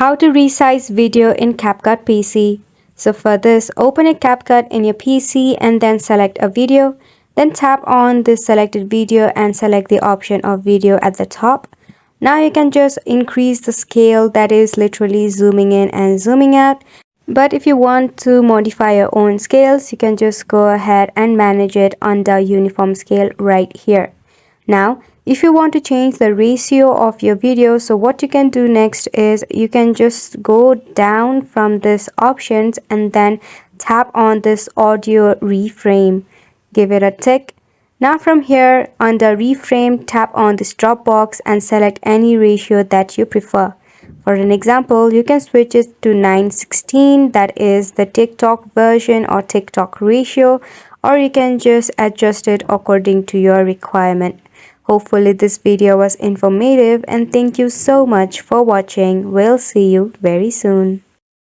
How to resize video in CapCut PC. So for this, open a CapCut in your PC and then select a video. Then tap on this selected video and select the option of video at the top. Now you can just increase the scale, that is literally zooming in and zooming out. But if you want to modify your own scales, you can just go ahead and manage it under uniform scale right here. Now, if you want to change the ratio of your video, so what you can do next is you can just go down from this options and then tap on this audio reframe. Give it a tick. Now from here under reframe, tap on this drop box and select any ratio that you prefer. For an example, you can switch it to 9:16, that is the TikTok version or TikTok ratio, or you can just adjust it according to your requirement. Hopefully this video was informative and thank you so much for watching. We'll see you very soon.